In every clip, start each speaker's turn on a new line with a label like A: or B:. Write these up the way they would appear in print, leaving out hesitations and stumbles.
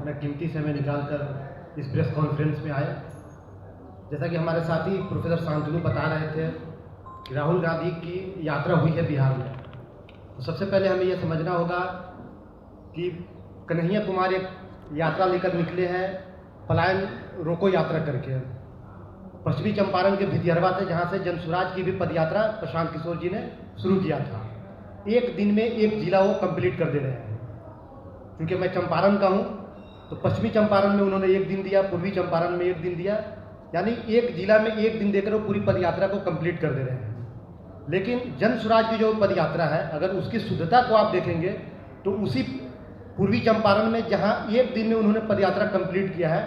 A: अपना कीमती समय निकाल कर इस प्रेस कॉन्फ्रेंस में आए। जैसा कि हमारे साथी प्रोफेसर शांतनु बता रहे थे कि राहुल गांधी की यात्रा हुई है बिहार में, तो सबसे पहले हमें यह समझना होगा कि कन्हैया कुमार एक यात्रा लेकर निकले हैं पलायन रोको यात्रा करके पश्चिमी चंपारण के भितिहरवा से, जहाँ से जन स्वराज की भी पदयात्रा प्रशांत किशोर जी ने शुरू किया था। एक दिन में एक जिला वो कंप्लीट कर दे रहे हैं। क्योंकि मैं चंपारण का हूँ तो पश्चिमी चंपारण में उन्होंने एक दिन दिया, पूर्वी चंपारण में एक दिन दिया, यानी एक जिला में एक दिन देकर वो पूरी पदयात्रा को कंप्लीट कर दे रहे हैं। लेकिन जन स्वराज की जो पदयात्रा है, अगर उसकी शुद्धता को आप देखेंगे तो उसी पूर्वी चंपारण में जहाँ एक दिन में उन्होंने पदयात्रा कंप्लीट किया है,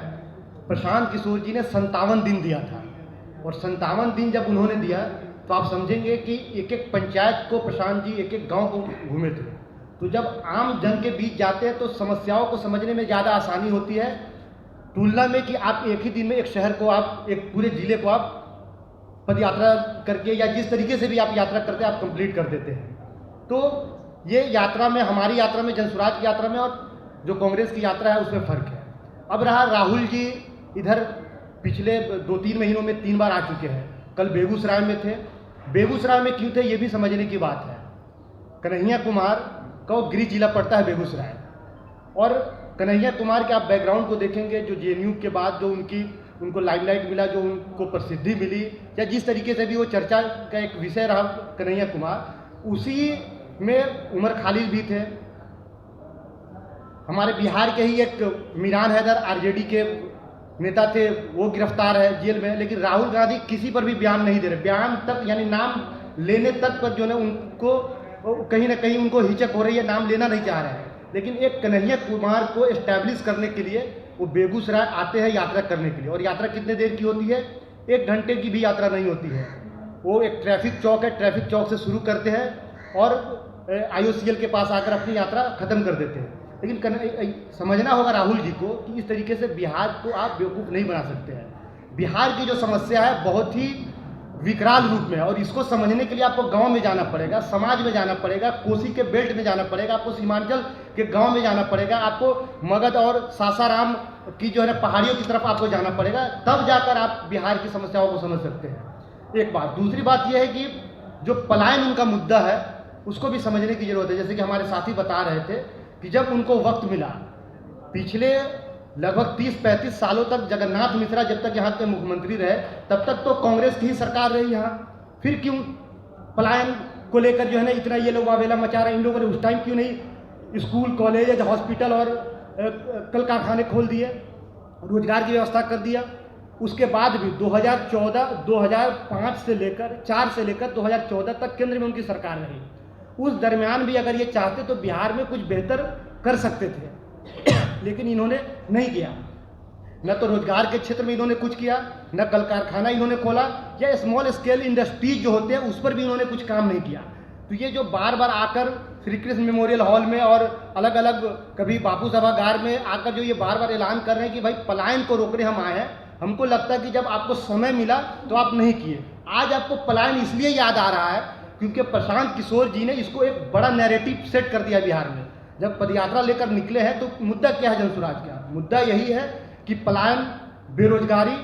A: प्रशांत किशोर जी ने 57 दिन दिया था। और 57 दिन जब उन्होंने दिया तो आप समझेंगे कि एक एक पंचायत को प्रशांत जी एक एक गांव को घूमे थे। तो जब आम जन के बीच जाते हैं तो समस्याओं को समझने में ज़्यादा आसानी होती है, तुलना में कि आप एक ही दिन में एक शहर को, आप एक पूरे जिले को आप पदयात्रा करके या जिस तरीके से भी आप यात्रा करते हैं आप कंप्लीट कर देते हैं। तो ये यात्रा में, हमारी यात्रा में, जन स्वराज की यात्रा में और जो कांग्रेस की यात्रा है उसमें फ़र्क है। अब रहा राहुल जी इधर पिछले 2-3 महीनों में 3 बार आ चुके हैं। कल बेगूसराय में थे। बेगूसराय में क्यों थे ये भी समझने की बात है। कन्हैया कुमार का वो गृह जिला पड़ता है बेगूसराय, और कन्हैया कुमार के आप बैकग्राउंड को देखेंगे, जो जेएनयू के बाद जो उनको लाइमलाइट मिला, जो उनको प्रसिद्धि मिली, या जिस तरीके से भी वो चर्चा का एक विषय रहा कन्हैया कुमार, उसी में उमर खालिद भी थे। हमारे बिहार के ही एक मीरान हैदर आरजेडी के नेता थे, वो गिरफ्तार है जेल में। लेकिन राहुल गांधी किसी पर भी बयान नहीं दे रहे। बयान तक, यानी नाम लेने तक पर जो है उनको कहीं ना कहीं उनको हिचक हो रही है, नाम लेना नहीं चाह रहे हैं। लेकिन एक कन्हैया कुमार को एस्टैब्लिश करने के लिए वो बेगूसराय आते हैं यात्रा करने के लिए। और यात्रा कितने देर की होती है? 1 घंटे की भी यात्रा नहीं होती है। वो एक ट्रैफिक चौक है, ट्रैफिक चौक से शुरू करते हैं और IOCL के पास आकर अपनी यात्रा खत्म कर देते हैं। लेकिन समझना होगा राहुल जी को कि इस तरीके से बिहार को आप बेवकूफ़ नहीं बना सकते हैं। बिहार की जो समस्या है बहुत ही विकराल रूप में है, और इसको समझने के लिए आपको गांव में जाना पड़ेगा, समाज में जाना पड़ेगा, कोसी के बेल्ट में जाना पड़ेगा, आपको सीमांचल के गांव में जाना पड़ेगा, आपको मगध और सासाराम की जो है ना पहाड़ियों की तरफ आपको जाना पड़ेगा, तब जाकर आप बिहार की समस्याओं को समझ सकते हैं। एक बात। दूसरी बात यह है कि जो पलायन उनका मुद्दा है उसको भी समझने की जरूरत है। जैसे कि हमारे साथी बता रहे थे कि जब उनको वक्त मिला, पिछले लगभग 30-35 सालों तक जगन्नाथ मिश्रा जब तक यहाँ के मुख्यमंत्री रहे तब तक तो कांग्रेस की ही सरकार रही यहाँ। फिर क्यों पलायन को लेकर जो है ना इतना ये लोग वावेला मचा रहे हैं? इन लोगों ने उस टाइम क्यों नहीं स्कूल, कॉलेज, हॉस्पिटल और कल कारखाने खोल दिए, रोजगार की व्यवस्था कर दिया? उसके बाद भी 2005 से लेकर 2014 तक केंद्र में उनकी सरकार रही। उस दरमियान भी अगर ये चाहते तो बिहार में कुछ बेहतर कर सकते थे, लेकिन इन्होंने नहीं किया। न तो रोजगार के क्षेत्र में इन्होंने कुछ किया, न कल कारखाना इन्होंने खोला, या स्मॉल स्केल इंडस्ट्रीज जो होते हैं उस पर भी इन्होंने कुछ काम नहीं किया। तो ये जो बार बार आकर श्री कृष्ण मेमोरियल हॉल में और अलग अलग कभी बापू सभागार में आकर जो ये बार बार ऐलान कर रहे हैं कि भाई पलायन को रोकने हम आए हैं, हमको लगता है कि जब आपको समय मिला तो आप नहीं किए। आज आपको पलायन इसलिए याद आ रहा है क्योंकि प्रशांत किशोर जी ने इसको एक बड़ा नैरेटिव सेट कर दिया बिहार में। जब पदयात्रा लेकर निकले हैं तो मुद्दा क्या है? जन स्वराज का मुद्दा यही है कि पलायन, बेरोजगारी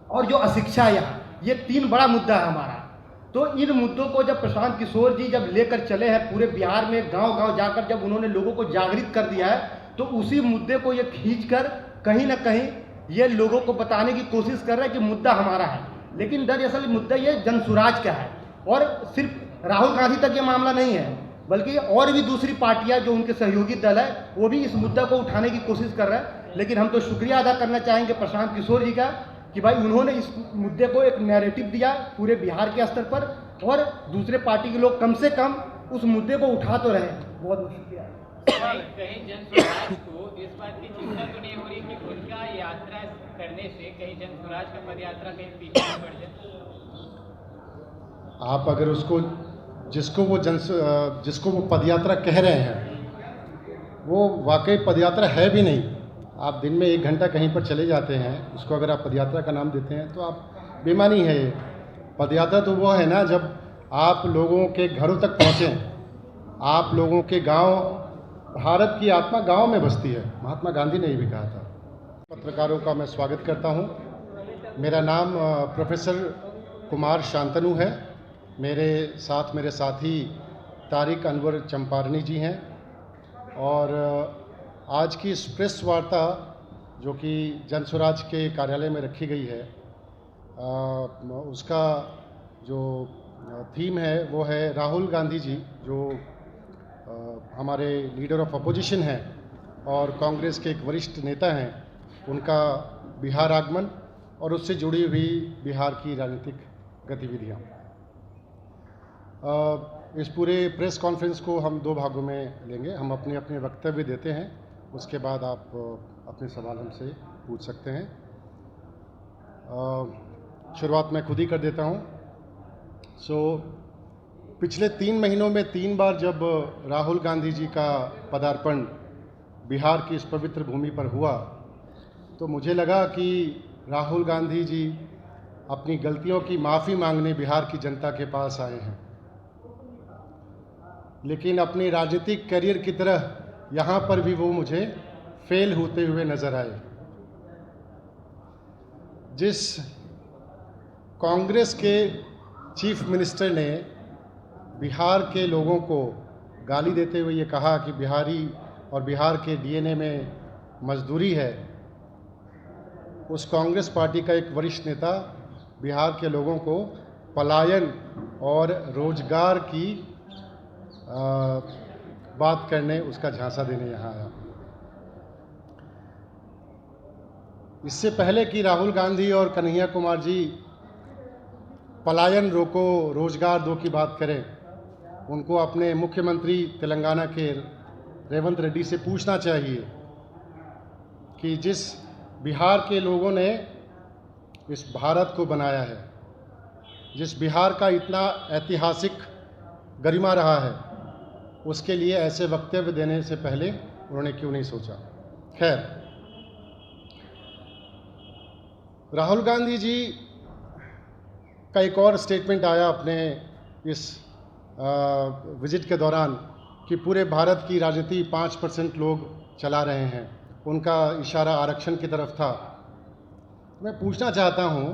A: और जो अशिक्षा है यहाँ, ये 3 बड़ा मुद्दा है हमारा। तो इन मुद्दों को जब प्रशांत किशोर जी जब लेकर चले हैं पूरे बिहार में, गांव-गांव जाकर जब उन्होंने लोगों को जागृत कर दिया है, तो उसी मुद्दे को ये खींचकर कहीं ना कहीं ये लोगों को बताने की कोशिश कर रहे हैं कि मुद्दा हमारा है। लेकिन दरअसल मुद्दा ये जन स्वराज का है, और सिर्फ राहुल गांधी तक ये मामला नहीं है, बल्कि और भी दूसरी पार्टियां जो उनके सहयोगी दल है वो भी इस मुद्दा को उठाने की कोशिश कर रहे हैं। लेकिन हम तो शुक्रिया अदा करना चाहेंगे प्रशांत किशोर जी का कि भाई उन्होंने इस मुद्दे को एक नैरेटिव दिया पूरे बिहार के स्तर पर, और दूसरे पार्टी के लोग कम से कम उस मुद्दे को उठा तो रहे। बहुत बहुत शुक्रिया।
B: कहीं जन स्वराज को इस बात की चिंता तो नहीं हो रही कि उनका यात्रा करने से कहीं जन स्वराज का पदयात्रा कहीं पीछे न पड़ जाए?
C: आप अगर उसको जिसको वो पदयात्रा कह रहे हैं वो वाकई पदयात्रा है भी नहीं। आप दिन में 1 घंटा कहीं पर चले जाते हैं, उसको अगर आप पदयात्रा का नाम देते हैं तो आप बेईमानी है। ये पदयात्रा तो वो है ना जब आप लोगों के घरों तक पहुँचें, आप लोगों के गांव भारत की आत्मा गांव में बसती है, महात्मा गांधी ने ये भी कहा था। पत्रकारों का मैं स्वागत करता हूं। मेरा नाम प्रोफेसर कुमार शांतनु है। मेरे साथी तारिक अनवर चंपारनी जी हैं और आज की इस प्रेस वार्ता जो कि जन स्वराज के कार्यालय में रखी गई है, उसका जो थीम है वो है राहुल गांधी जी, जो हमारे लीडर ऑफ अपोजिशन हैं और कांग्रेस के एक वरिष्ठ नेता हैं, उनका बिहार आगमन और उससे जुड़ी हुई बिहार की राजनीतिक गतिविधियाँ। इस पूरे प्रेस कॉन्फ्रेंस को हम 2 भागों में लेंगे। हम अपने अपने वक्तव्य देते हैं, उसके बाद आप अपने सवाल हमसे पूछ सकते हैं। शुरुआत मैं खुद ही कर देता हूँ। पिछले 3 महीनों में 3 बार जब राहुल गांधी जी का पदार्पण बिहार की इस पवित्र भूमि पर हुआ, तो मुझे लगा कि राहुल गांधी जी अपनी गलतियों की माफ़ी मांगने बिहार की जनता के पास आए हैं, लेकिन अपनी राजनीतिक करियर की तरह यहाँ पर भी वो मुझे फेल होते हुए नज़र आए। जिस कांग्रेस के चीफ मिनिस्टर ने बिहार के लोगों को गाली देते हुए ये कहा कि बिहारी और बिहार के डीएनए में मजदूरी है, उस कांग्रेस पार्टी का एक वरिष्ठ नेता बिहार के लोगों को पलायन और रोजगार की बात करने, उसका झांसा देने यहाँ आया। इससे पहले कि राहुल गांधी और कन्हैया कुमार जी पलायन रोको रोजगार दो की बात करें, उनको अपने मुख्यमंत्री तेलंगाना के रेवंत रेड्डी से पूछना चाहिए कि जिस बिहार के लोगों ने इस भारत को बनाया है, जिस बिहार का इतना ऐतिहासिक गरिमा रहा है, उसके लिए ऐसे वक्तव्य देने से पहले उन्होंने क्यों नहीं सोचा। खैर, राहुल गांधी जी का एक और स्टेटमेंट आया अपने इस विजिट के दौरान कि पूरे भारत की राजनीति 5% लोग चला रहे हैं। उनका इशारा आरक्षण की तरफ था। मैं पूछना चाहता हूं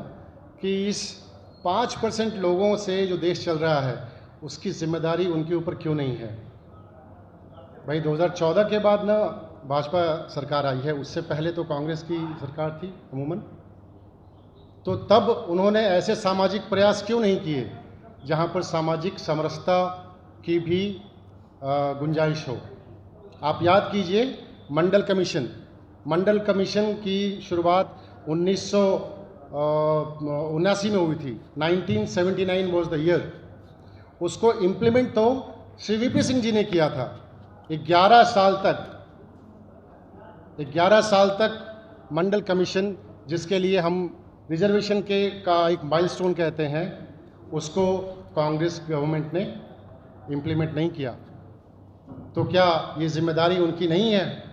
C: कि इस 5% लोगों से जो देश चल रहा है, उसकी जिम्मेदारी उनके ऊपर क्यों नहीं है। भाई 2014 के बाद ना भाजपा सरकार आई है, उससे पहले तो कांग्रेस की सरकार थी अमूमन। तो तब उन्होंने ऐसे सामाजिक प्रयास क्यों नहीं किए जहां पर सामाजिक समरसता की भी गुंजाइश हो। आप याद कीजिए मंडल कमीशन की शुरुआत 1979 में हुई थी। 1979 वाज द ईयर। उसको इम्प्लीमेंट तो श्री वीपी सिंह जी ने किया था। 11 साल तक मंडल कमीशन, जिसके लिए हम रिजर्वेशन का एक माइलस्टोन कहते हैं, उसको कांग्रेस गवर्नमेंट ने इम्प्लीमेंट नहीं किया। तो क्या ये जिम्मेदारी उनकी नहीं है।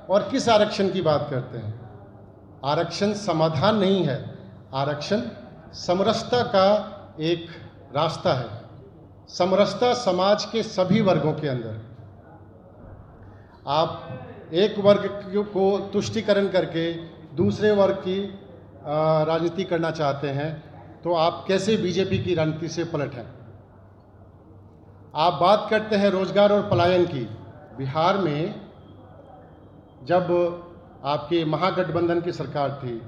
C: और किस आरक्षण की बात करते हैं। आरक्षण समाधान नहीं है, आरक्षण समरसता का एक रास्ता है। समरसता समाज के सभी वर्गों के अंदर। आप एक वर्ग को तुष्टीकरण करके दूसरे वर्ग की राजनीति करना चाहते हैं, तो आप कैसे बीजेपी की राजनीति से पलट हैं। आप बात करते हैं रोजगार और पलायन की। बिहार में जब आपकी महागठबंधन की सरकार थी,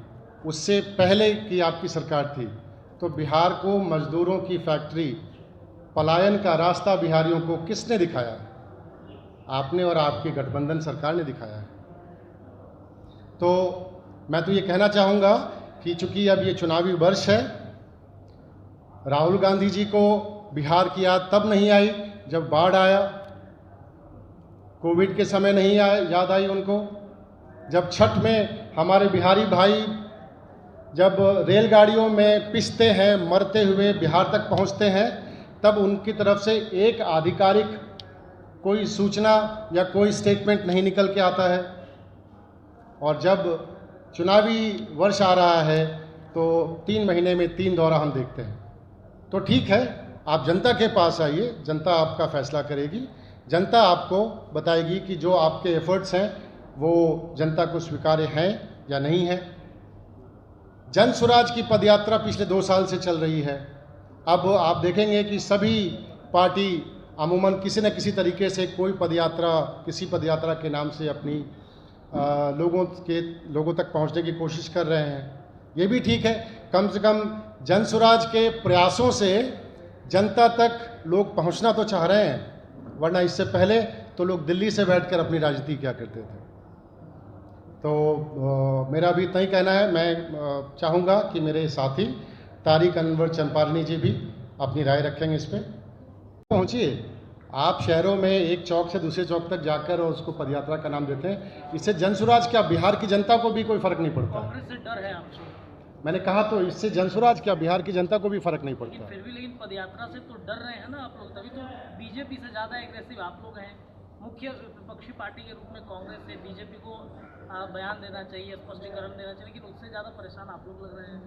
C: उससे पहले की आपकी सरकार थी, तो बिहार को मजदूरों की फैक्ट्री, पलायन का रास्ता बिहारियों को किसने दिखाया। आपने और आपकी गठबंधन सरकार ने दिखाया है। तो मैं तो ये कहना चाहूँगा कि चूंकि अब ये चुनावी वर्ष है, राहुल गांधी जी को बिहार की याद तब नहीं आई जब बाढ़ आया, कोविड के समय नहीं याद आई उनको, जब छठ में हमारे बिहारी भाई जब रेलगाड़ियों में पिसते हैं, मरते हुए बिहार तक पहुंचते हैं, तब उनकी तरफ से एक आधिकारिक कोई सूचना या कोई स्टेटमेंट नहीं निकल के आता है। और जब चुनावी वर्ष आ रहा है तो 3 महीने में 3 दौरा हम देखते हैं। तो ठीक है, आप जनता के पास आइए, जनता आपका फैसला करेगी जनता आपको बताएगी कि जो आपके एफर्ट्स हैं वो जनता को स्वीकार्य हैं या नहीं है। जन स्वराज की पदयात्रा पिछले 2 साल से चल रही है। अब आप देखेंगे कि सभी पार्टी अमूमन किसी न किसी तरीके से कोई पदयात्रा, किसी पदयात्रा के नाम से अपनी लोगों तक पहुंचने की कोशिश कर रहे हैं। ये भी ठीक है, कम से कम जन स्वराज के प्रयासों से जनता तक लोग पहुंचना तो चाह रहे हैं, वरना इससे पहले तो लोग दिल्ली से बैठकर अपनी राजनीति क्या करते थे। तो मेरा भी इतना ही कहना है। मैं चाहूँगा कि मेरे साथी तारिक अनवर चंपारनी जी भी अपनी राय रखेंगे इस पर। पहुँचिए, आप शहरों में एक चौक से दूसरे चौक तक जाकर और उसको पदयात्रा का नाम देते हैं, इससे जन स्वराज क्या बिहार की जनता को भी कोई फर्क नहीं पड़ता।
D: कांग्रेस से डर है आपको?
C: मैंने कहा तो इससे जन स्वराज क्या बिहार की जनता को भी फर्क नहीं पड़ता।
D: फिर भी लेकिन पदयात्रा से तो डर रहे हैं ना आप लोग, तभी तो बीजेपी से ज़्यादा एग्रेसिव आप लोग हैं। मुख्य विपक्षी पार्टी के रूप में कांग्रेस से बीजेपी को बयान देना चाहिए, स्पष्टीकरण देना चाहिए, लेकिन उससे ज़्यादा परेशान आप लोग लग रहे हैं।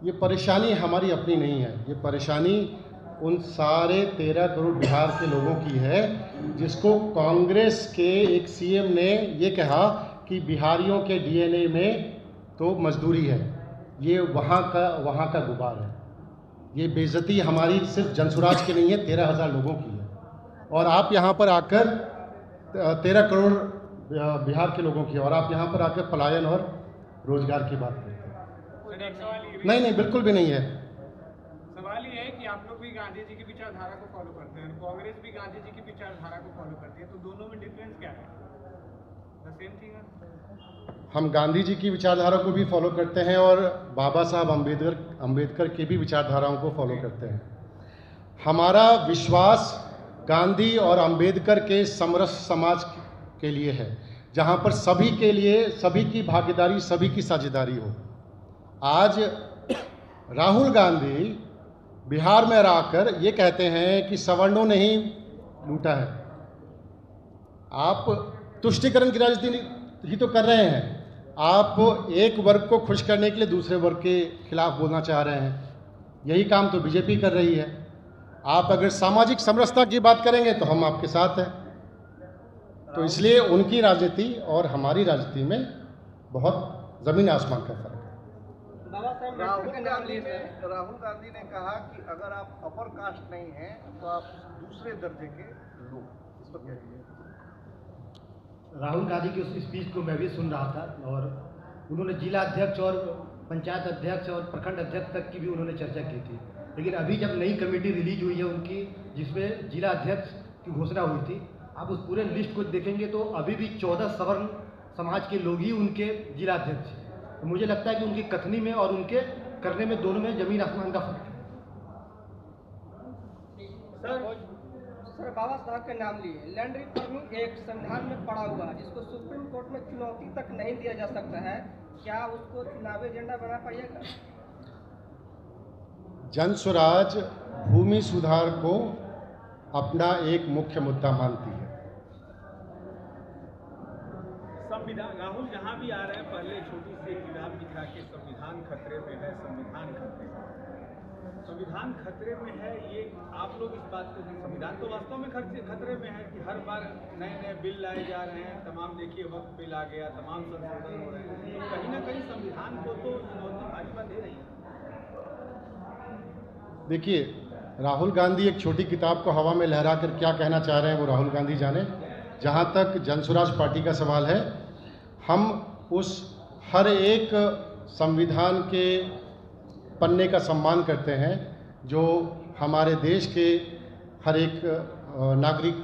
C: ये परेशानी हमारी अपनी नहीं है, ये परेशानी उन सारे 13 करोड़ बिहार के लोगों की है, जिसको कांग्रेस के एक सीएम ने ये कहा कि बिहारियों के डीएनए में तो मजदूरी है। ये वहाँ का गुबार है। ये बेइज्जती हमारी सिर्फ जनसुराज की नहीं है, 13,000 लोगों की है। और आप यहाँ पर आकर 13 करोड़ बिहार के लोगों की, और आप यहाँ पर आकर पलायन और रोजगार की बात करते हैं। नहीं, बिल्कुल भी नहीं है।
E: सवाल ये है कि आप लोग भी गांधी जी की विचारधारा को फॉलो करते हैं, कांग्रेस भी गांधी जी की विचारधारा को फॉलो करती है, तो दोनों में डिफरेंस क्या है? द सेम थिंग है।
C: हम गांधी जी की विचारधारा को भी फॉलो करते हैं और बाबा साहब अम्बेडकर की भी विचारधाराओं को फॉलो करते हैं। हमारा विश्वास गांधी और अम्बेडकर के समरस समाज के लिए है, जहां पर सभी के लिए सभी की भागीदारी, सभी की साझेदारी हो। आज राहुल गांधी बिहार में आकर ये कहते हैं कि सवर्णों ने ही लूटा है। आप तुष्टीकरण की राजनीति ही तो कर रहे हैं। आप एक वर्ग को खुश करने के लिए दूसरे वर्ग के खिलाफ बोलना चाह रहे हैं। यही काम तो बीजेपी कर रही है। आप अगर सामाजिक समरसता की बात करेंगे तो हम आपके साथ हैं। तो इसलिए उनकी राजनीति और हमारी राजनीति में बहुत ज़मीन आसमान का फर्क है।
F: राहुल गांधी ने कहा कि अगर आप अपर कास्ट नहीं हैं तो आप दूसरे दर्जे के लोग, इस पर क्या कहिए?
A: राहुल गांधी की उस स्पीच को मैं भी सुन रहा था, और उन्होंने जिला अध्यक्ष और पंचायत अध्यक्ष और प्रखंड अध्यक्ष तक की भी उन्होंने चर्चा की थी। लेकिन अभी जब नई कमेटी रिलीज हुई है उनकी, जिसमें जिला अध्यक्ष की घोषणा हुई थी, आप उस पूरे लिस्ट को देखेंगे तो अभी भी 14 सवर्ण समाज के लोग ही उनके जिला अध्यक्ष हैं। तो मुझे लगता है कि उनकी कथनी में और उनके करने में दोनों में जमीन आसमान का फर्क है।
G: सर बाबा साहब का नाम लिए लैंड रिफॉर्मिंग एक्ट संविधान में पड़ा हुआ है, जिसको सुप्रीम कोर्ट में चुनौती तक नहीं दिया जा सकता है, क्या उसको चुनावी एजेंडा बना पाइएगा?
C: जन स्वराज भूमि सुधार को अपना एक मुख्य मुद्दा मानती है।
E: संविधान, राहुल जहाँ भी आ रहे हैं पहले छोटी सी किताब दिखा के संविधान खतरे में है, संविधान खतरे में, संविधान खतरे में है। ये आप लोग इस बात को, संविधान तो वास्तव में खतरे में है कि हर बार नए नए बिल लाए जा रहे हैं। तमाम देखिए वक्त बिल आ गया, तमाम संशोधन हो रहे हैं, तो कहीं ना कहीं संविधान को तो चुनौती भाजपा दे रही है।
C: देखिए, राहुल गांधी एक छोटी किताब को हवा में लहरा कर क्या कहना चाह रहे हैं वो राहुल गांधी जाने। जहाँ तक जनसुराज पार्टी का सवाल है, हम उस हर एक संविधान के पन्ने का सम्मान करते हैं जो हमारे देश के हर एक नागरिक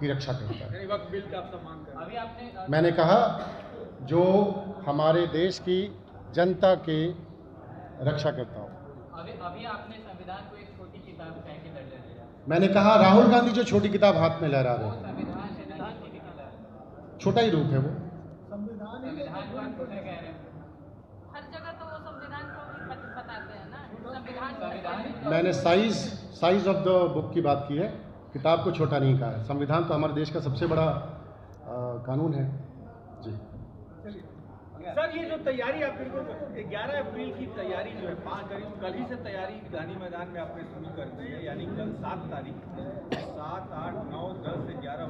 C: की रक्षा करता है।
E: वक्त बिल का आप सम्मान करें।
B: अभी आपने
C: मैंने कहा जो हमारे देश की जनता के रक्षा करता हूँ।
B: अभी आपने संविधान को एक छोटी किताब कह के दर्जा दिया।
C: मैंने कहा राहुल गांधी जो छोटी किताब हाथ में लहरा रहे हैं,
B: संविधान से नहीं छोटी किताब,
C: छोटा ही रूप है वो।
B: संविधान को आप छोटा कह रहे हैं।
H: हर जगह तो वो संविधान को भी बताते हैं ना, संविधान।
C: मैंने साइज ऑफ द बुक की बात की है, किताब को छोटा नहीं कहा है। संविधान तो हमारे देश का सबसे बड़ा कानून है जी।
E: सर ये जो तैयारी आप बिल्कुल 11 अप्रैल की तैयारी जो है 5 करीब कल ही से तैयारी गांधी मैदान में आपने शुरू कर दी है, यानी कल 7 तारीख 7, 8, 9, 10, 11,